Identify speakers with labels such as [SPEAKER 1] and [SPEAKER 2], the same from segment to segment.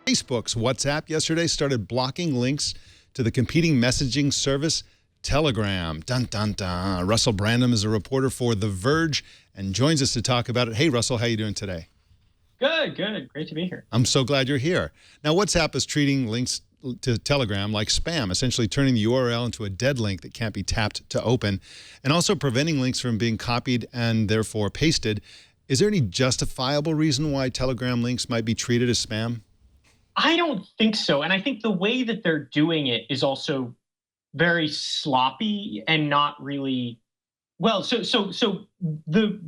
[SPEAKER 1] Facebook's WhatsApp yesterday started blocking links to the competing messaging service Telegram. Dun, dun, dun. Russell Brandom is a reporter for The Verge and joins us to talk about it. Hey, Russell, how you doing today?
[SPEAKER 2] Good, good. Great to be here.
[SPEAKER 1] I'm so glad you're here. Now, WhatsApp is treating links to Telegram like spam, essentially turning the URL into a dead link that can't be tapped to open, and also preventing links from being copied and therefore pasted. Is there any justifiable reason why Telegram links might be treated as spam?
[SPEAKER 2] I don't think so. And I think the way that they're doing it is also very sloppy and not really well. So the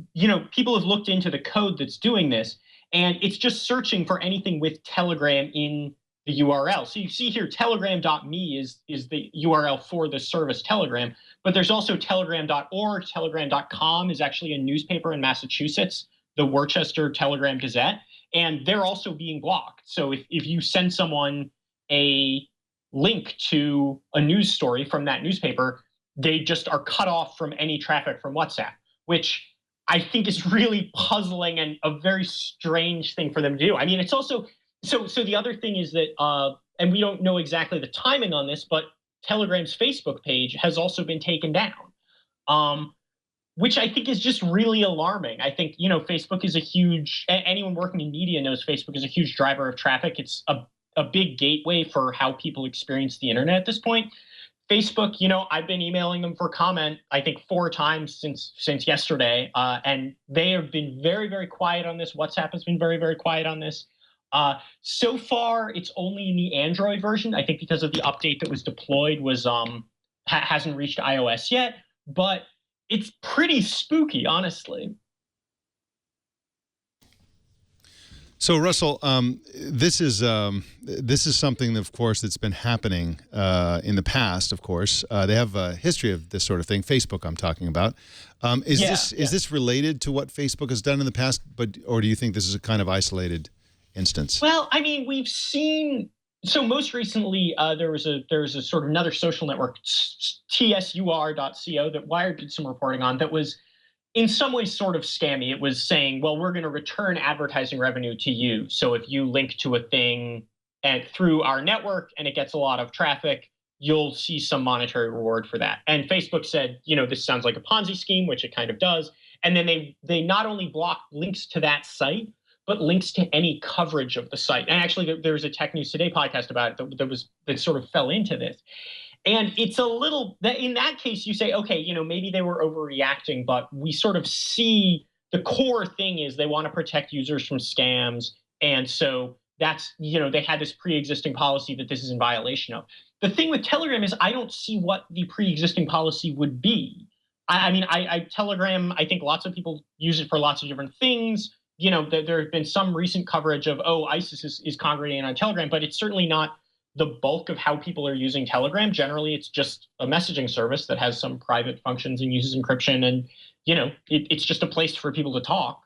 [SPEAKER 2] people have looked into the code that's doing this, and it's just searching for anything with Telegram in the URL. So you see here, telegram.me is the URL for the service Telegram, but there's also telegram.org. Telegram.com is actually a newspaper in Massachusetts, the Worcester Telegram Gazette, and they're also being blocked. So if you send someone a link to a news story from that newspaper, they just are cut off from any traffic from WhatsApp, which I think is really puzzling and a very strange thing for them to do. I mean, it's also, so the other thing is that, and we don't know exactly the timing on this, but Telegram's Facebook page has also been taken down, which I think is just really alarming. I think, Facebook is a huge, anyone working in media knows Facebook is a huge driver of traffic. It's a big gateway for how people experience the internet at this point. Facebook, I've been emailing them for comment, I think 4 times since yesterday, and they have been very, very quiet on this. WhatsApp has been very, very quiet on this. So far, it's only in the Android version. I think because of the update that was deployed hasn't reached iOS yet, but it's pretty spooky, honestly.
[SPEAKER 1] So, Russell, this is something, of course, that's been happening in the past. Of course, they have a history of this sort of thing. Facebook, I'm talking about. Is this related to what Facebook has done in the past, or do you think this is a kind of isolated instance?
[SPEAKER 2] Well, I mean, we've seen. So most recently, there was a sort of another social network, tsur.co, that Wired did some reporting on that was in some ways sort of scammy. It was saying, well, we're going to return advertising revenue to you. So if you link to a thing through our network and it gets a lot of traffic, you'll see some monetary reward for that. And Facebook said, this sounds like a Ponzi scheme, which it kind of does. And then they not only blocked links to that site, but links to any coverage of the site. And actually, there's a Tech News Today podcast about it that sort of fell into this. And it's a little, in that case, you say, okay, maybe they were overreacting, but we sort of see the core thing is they want to protect users from scams. And so that's, they had this pre-existing policy that this is in violation of. The thing with Telegram is I don't see what the pre-existing policy would be. I mean, Telegram, I think lots of people use it for lots of different things. There have been some recent coverage of, ISIS is congregating on Telegram, but it's certainly not the bulk of how people are using Telegram. Generally, it's just a messaging service that has some private functions and uses encryption, and it's just a place for people to talk.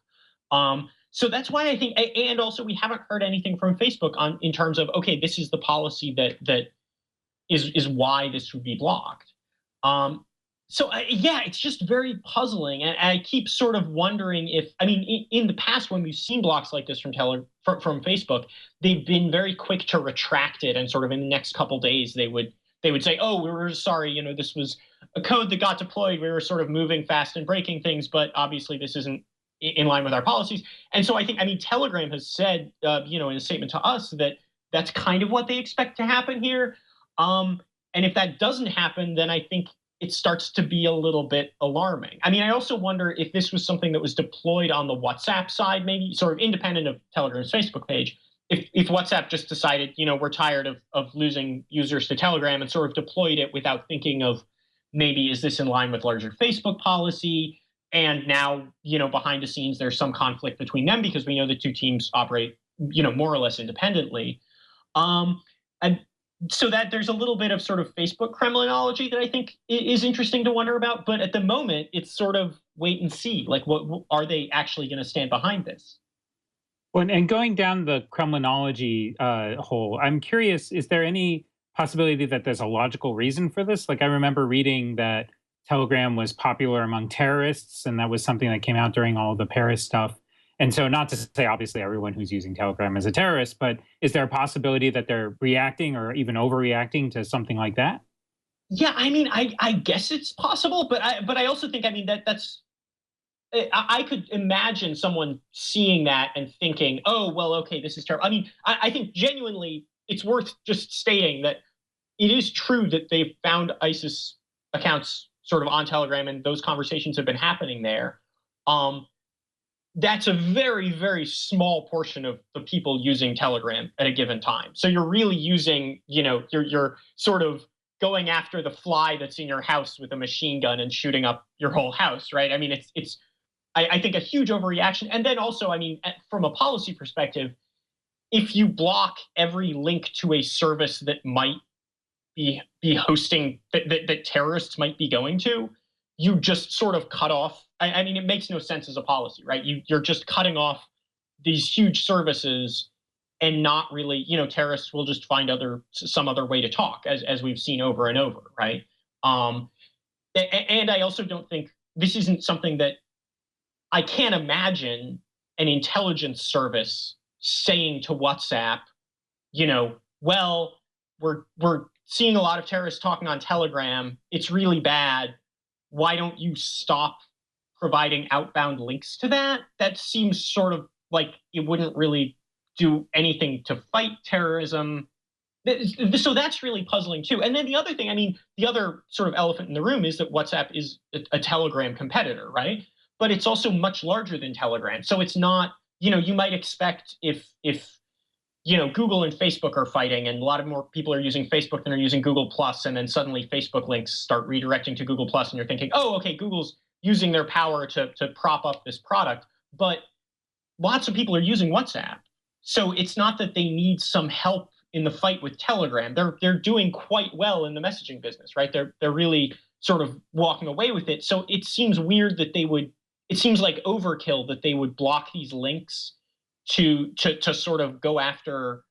[SPEAKER 2] So that's why I think, and also we haven't heard anything from Facebook in terms of, okay, this is the policy that is why this would be blocked. So it's just very puzzling, and I keep sort of wondering if, in the past when we've seen blocks like this from Facebook, they've been very quick to retract it, and sort of in the next couple days they would say, oh, we were sorry, this was a code that got deployed, we were sort of moving fast and breaking things, but obviously this isn't in line with our policies. And so I think, Telegram has said, in a statement to us that that's kind of what they expect to happen here. And if that doesn't happen, then I think it starts to be a little bit alarming. I also wonder if this was something that was deployed on the WhatsApp side, maybe sort of independent of Telegram's Facebook page. If WhatsApp just decided, we're tired of losing users to Telegram and sort of deployed it without thinking of maybe is this in line with larger Facebook policy? And now, behind the scenes, there's some conflict between them because we know the two teams operate, more or less independently. And so that there's a little bit of sort of Facebook Kremlinology that I think is interesting to wonder about. But at the moment, it's sort of wait and see. Like, what are they actually going to stand behind this?
[SPEAKER 3] Well, and going down the Kremlinology hole, I'm curious, is there any possibility that there's a logical reason for this? Like, I remember reading that Telegram was popular among terrorists, and that was something that came out during all the Paris stuff. And so, not to say obviously everyone who's using Telegram is a terrorist, but is there a possibility that they're reacting or even overreacting to something like that?
[SPEAKER 2] Yeah, I mean, I guess it's possible, but I also think, I mean, that's I could imagine someone seeing that and thinking, oh, well, okay, this is terrible. I mean, I think genuinely it's worth just stating that it is true that they've found ISIS accounts sort of on Telegram, and those conversations have been happening there. Um, that's a very, very small portion of the people using Telegram at a given time. So you're really using, you're sort of going after the fly that's in your house with a machine gun and shooting up your whole house, right? I mean, it's I think a huge overreaction. And then also, I mean, from a policy perspective, if you block every link to a service that might be hosting that terrorists might be going to, you just sort of cut off. I mean, it makes no sense as a policy, right? You're just cutting off these huge services, and not really, terrorists will just find some other way to talk, as we've seen over and over, right? And I also don't think this isn't something that I can't imagine an intelligence service saying to WhatsApp, well, we're seeing a lot of terrorists talking on Telegram. It's really bad. Why don't you stop providing outbound links to that? That seems sort of like it wouldn't really do anything to fight terrorism. So that's really puzzling too. And then the other thing, I mean, the other sort of elephant in the room is that WhatsApp is a Telegram competitor, right? But it's also much larger than Telegram. So it's not, you might expect if Google and Facebook are fighting, and a lot of more people are using Facebook than are using Google Plus, and then suddenly Facebook links start redirecting to Google Plus, and you're thinking, oh, okay, Google's using their power to prop up this product. But lots of people are using WhatsApp. So it's not that they need some help in the fight with Telegram. They're doing quite well in the messaging business, right? They're really sort of walking away with it. So it seems weird that it seems like overkill that they would block these links to sort of go after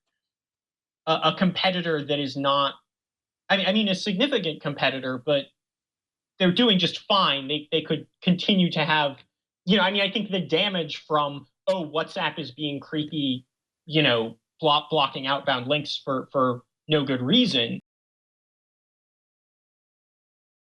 [SPEAKER 2] a competitor that is not, I mean, a significant competitor, but they're doing just fine. They could continue to have, I mean, I think the damage from, oh, WhatsApp is being creepy, blocking outbound links for no good reason,